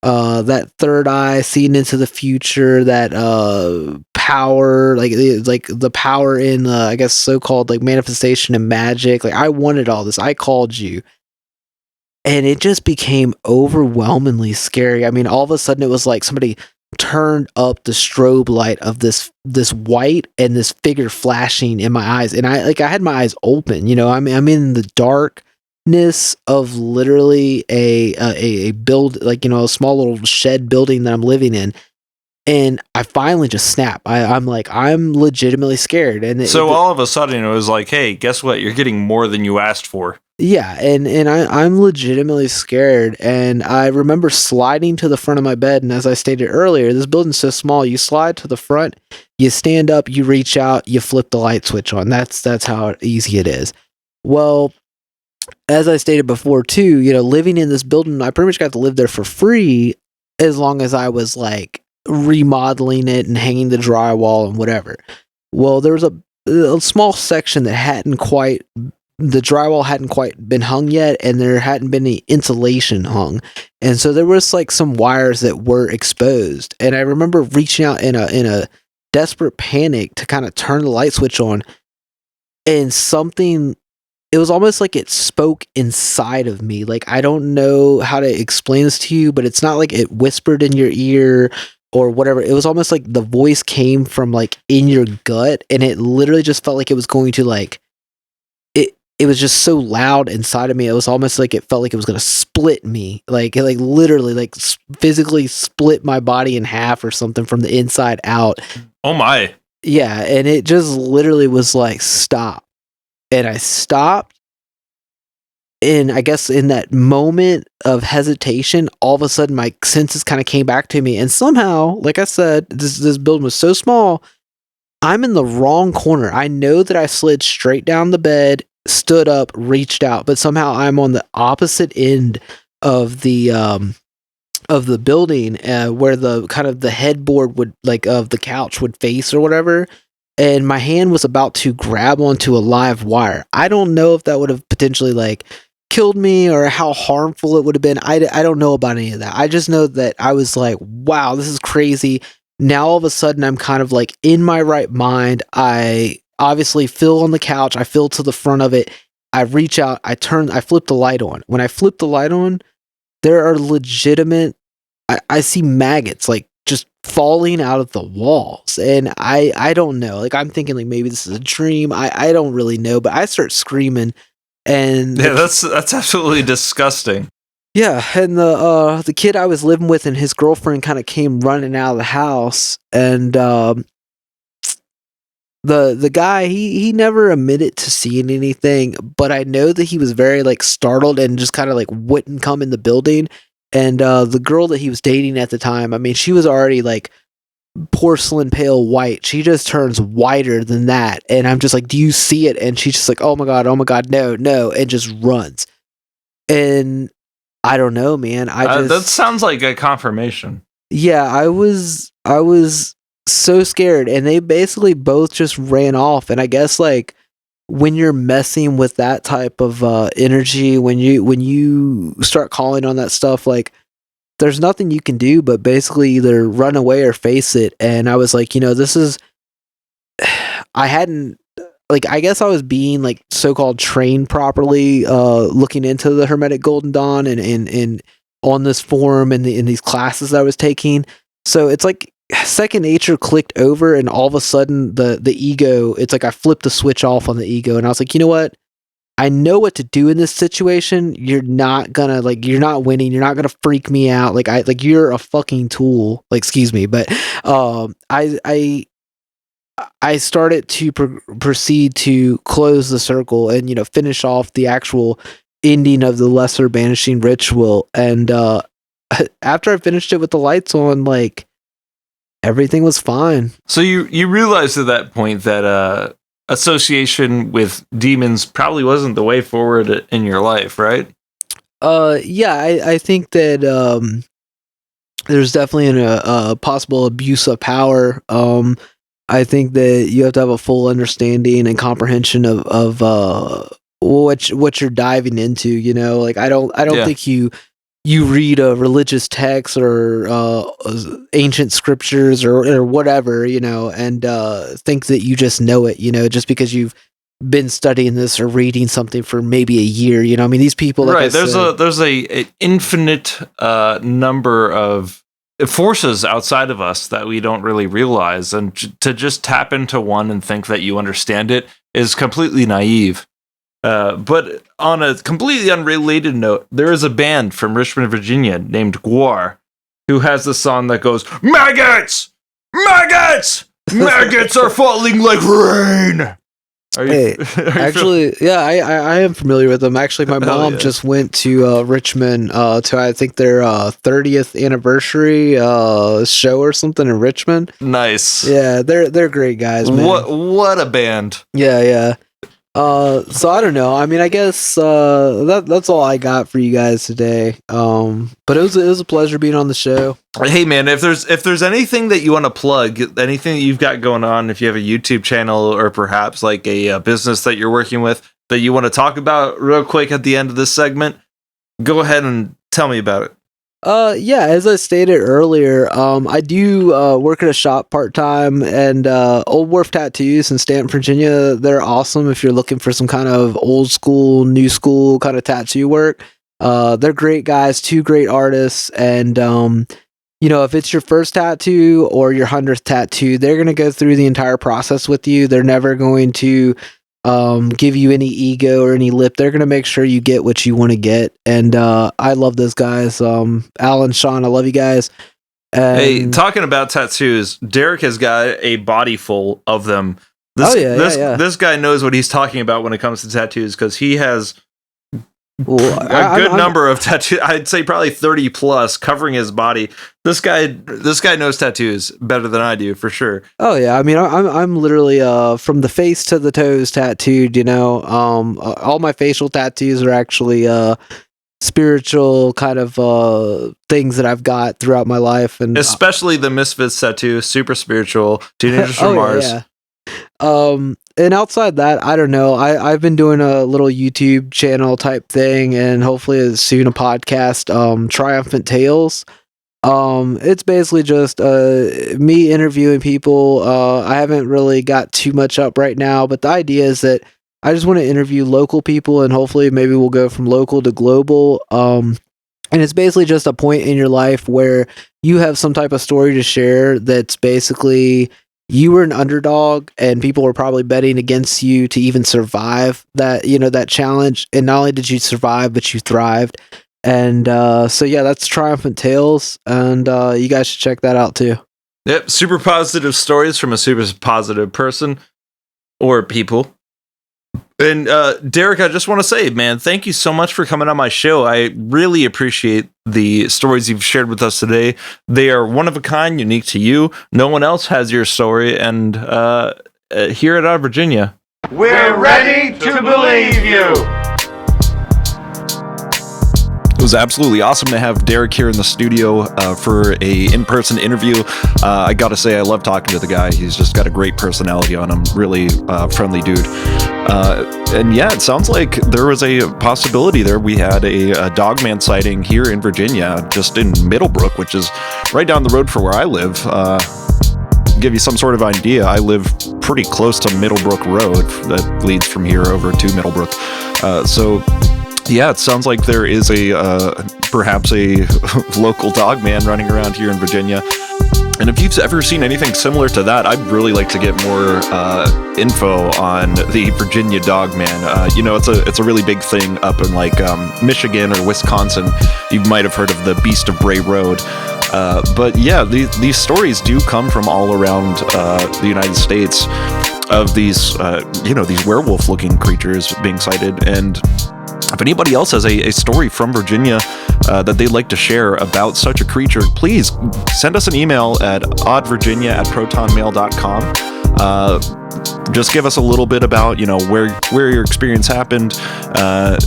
that third eye, seeing into the future, that power, like the power in I guess so-called like manifestation and magic. Like, I wanted all this. I called you." And it just became overwhelmingly scary. I mean, all of a sudden it was like somebody turned up the strobe light of this white and this figure flashing in my eyes, and I had my eyes open. I'm in the darkness of literally a build, like a small little shed building that I'm living in, and I finally just snap. I'm like, I'm legitimately scared. And so all of a sudden it was like, hey, guess what? You're getting more than you asked for. Yeah, and I'm legitimately scared, and I remember sliding to the front of my bed, and as I stated earlier, this building's so small, you slide to the front, you stand up, you reach out, you flip the light switch on. That's how easy it is. Well, as I stated before too, living in this building, I pretty much got to live there for free as long as I was like remodeling it and hanging the drywall and whatever. Well, there was a small section that the drywall hadn't quite been hung yet, and there hadn't been any insulation hung, and so there was like some wires that were exposed. And I remember reaching out in a desperate panic to kind of turn the light switch on, and it was almost like it spoke inside of me. Like, I don't know how to explain this to you, but it's not like it whispered in your ear or whatever. It was almost like the voice came from like in your gut, and it literally just felt like it was going to like it was just so loud inside of me. It was almost like it felt like it was going to split me. Like, it literally like physically split my body in half or something from the inside out. Oh my. Yeah. And it just literally was like, stop. And I stopped. And I guess in that moment of hesitation, all of a sudden my senses kind of came back to me. And somehow, like I said, this building was so small, I'm in the wrong corner. I know that I slid straight down the bed, stood up, reached out, but somehow I'm on the opposite end of the building, where the kind of the headboard would, like, of the couch would face or whatever, and my hand was about to grab onto a live wire. I don't know if that would have potentially like killed me or how harmful it would have been. I don't know about any of that. I just know that I was like, wow, this is crazy. Now all of a sudden I'm kind of like in my right mind. I obviously feel on the couch. I feel to the front of it. I reach out. I flip the light on. When I flip the light on, there are legitimate, I see maggots like just falling out of the walls. And I don't know. Like, I'm thinking like maybe this is a dream. I don't really know, but I start screaming. And yeah, that's absolutely disgusting. yeah, and the kid I was living with and his girlfriend kind of came running out of the house, and the guy he never admitted to seeing anything, but I know that he was very like startled and just kind of like wouldn't come in the building. And the girl that he was dating at the time, I mean, she was already like porcelain pale white. She just turns whiter than that, and I'm just like, "Do you see it?" And she's just like, oh my god, no," and just runs. And I don't know, man. That sounds like a confirmation. Yeah, I was so scared, and they basically both just ran off. And I guess like when you're messing with that type of energy, when you start calling on that stuff, like there's nothing you can do but basically either run away or face it. And I was like, this is I hadn't like, I guess I was being like so-called trained properly, looking into the Hermetic Golden Dawn and on this forum and in these classes that I was taking. So it's like second nature clicked over, and all of a sudden the ego, it's like I flipped the switch off on the ego, and I was like, you know what? I know what to do in this situation. You're not winning. You're not gonna freak me out. Like you're a fucking tool. Like, excuse me, but I started to proceed to close the circle and finish off the actual ending of the lesser banishing ritual. And after I finished it with the lights on, like everything was fine. So you realized at that point that association with demons probably wasn't the way forward in your life, right? Yeah, I think that there's definitely a possible abuse of power. I think that you have to have a full understanding and comprehension of what you're diving into. Like I don't think you read a religious text or ancient scriptures or whatever, and think that you just know it, just because you've been studying this or reading something for maybe a year. I mean, these people, like right? There's a infinite number of forces outside of us that we don't really realize, and to just tap into one and think that you understand it is completely naive. But on a completely unrelated note, there is a band from Richmond, Virginia named Gwar who has a song that goes, "Maggots! Maggots! Maggots are falling like rain!" Actually, yeah, I am familiar with them. Actually, my mom just went to Richmond to, I think, their 30th anniversary show or something in Richmond. Nice. Yeah, they're great guys, man. What a band. Yeah. So I don't know. I mean, I guess that's all I got for you guys today. But it was a pleasure being on the show. Hey man, if there's anything that you want to plug, anything that you've got going on, if you have a YouTube channel or perhaps like a business that you're working with that you want to talk about real quick at the end of this segment, go ahead and tell me about it. Yeah, as I stated earlier, I do work at a shop part-time, and Old Wharf Tattoos in Stanton, Virginia, they're awesome if you're looking for some kind of old school, new school kind of tattoo work. They're great guys, two great artists, and if it's your first tattoo or your 100th tattoo, they're going to go through the entire process with you. They're never going to give you any ego or any lip. They're gonna make sure you get what you want to get, and I love those guys. Alan, Sean, I love you guys. Hey, talking about tattoos, Derrick has got a body full of them. This guy knows what he's talking about when it comes to tattoos, because he has a good number of tattoos. I'd say probably 30 plus covering his body. This guy knows tattoos better than I do, for sure. Oh yeah, I mean, I'm literally from the face to the toes tattooed. All my facial tattoos are actually spiritual kind of things that I've got throughout my life, and especially the Misfits tattoo, super spiritual. Teenagers from Mars. Yeah. And outside that, I don't know. I've been doing a little YouTube channel type thing, and hopefully soon a podcast, Triumphant Tales. It's basically just me interviewing people. I haven't really got too much up right now, but the idea is that I just want to interview local people, and hopefully maybe we'll go from local to global. And it's basically just a point in your life where you have some type of story to share that's basically you were an underdog and people were probably betting against you to even survive that, that challenge. And not only did you survive, but you thrived. And so, yeah, that's Triumphant Tales. And you guys should check that out too. Yep, super positive stories from a super positive person or people. And Derrick, I just want to say, man, thank you so much for coming on my show. I really appreciate the stories you've shared with us today. They are one of a kind, unique to you. No one else has your story. And here at Virginia, we're ready to believe you. It was absolutely awesome to have Derrick here in the studio for a in-person interview. I gotta say, I love talking to the guy. He's just got a great personality on him. Really friendly dude. And yeah, it sounds like there was a possibility there. We had a dogman sighting here in Virginia, just in Middlebrook, which is right down the road from where I live. Give you some sort of idea, I live pretty close to Middlebrook Road that leads from here over to Middlebrook. So yeah, it sounds like there is perhaps a local dog man running around here in Virginia. And if you've ever seen anything similar to that, I'd really like to get more info on the Virginia dog man. It's a really big thing up in like Michigan or Wisconsin. You might have heard of the Beast of Bray Road. But yeah, these stories do come from all around the United States of these werewolf-looking creatures being sighted. And if anybody else has a story from Virginia that they'd like to share about such a creature, please send us an email at oddvirginia@protonmail.com. Just give us a little bit about, where your experience happened,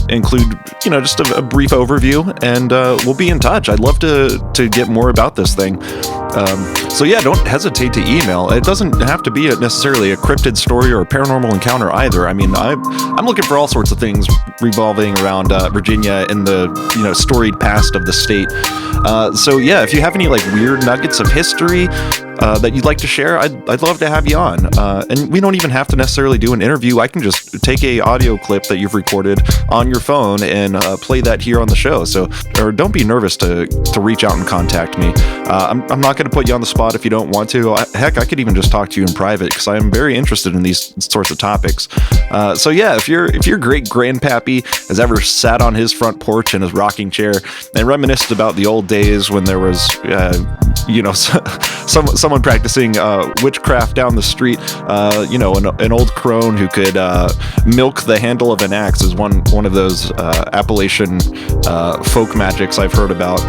include, just a brief overview, and we'll be in touch. I'd love to get more about this thing. So yeah, don't hesitate to email. It doesn't have to be necessarily a cryptid story or a paranormal encounter either. I mean, I'm looking for all sorts of things revolving around Virginia and the storied past of the state. So yeah, if you have any like weird nuggets of history that you'd like to share, I'd love to have you on. And we don't even have to necessarily do an interview. I can just take a audio clip that you've recorded on your phone and play that here on the show. Or don't be nervous to reach out and contact me. I'm not going to put you on the spot if you don't want to. Heck, I could even just talk to you in private because I am very interested in these sorts of topics. So yeah, if your great grandpappy has ever sat on his front porch in his rocking chair and reminisced about the old days when there was, someone practicing witchcraft down the street, an old crone who could milk the handle of an axe is one of those Appalachian folk magics I've heard about.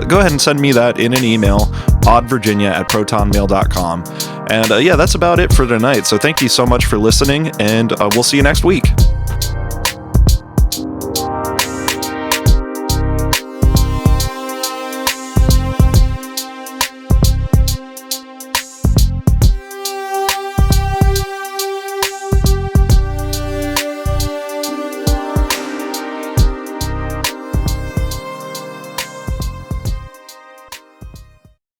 Go ahead and send me that in an email, oddvirginia@protonmail.com. And yeah, that's about it for tonight. So thank you so much for listening, and we'll see you next week.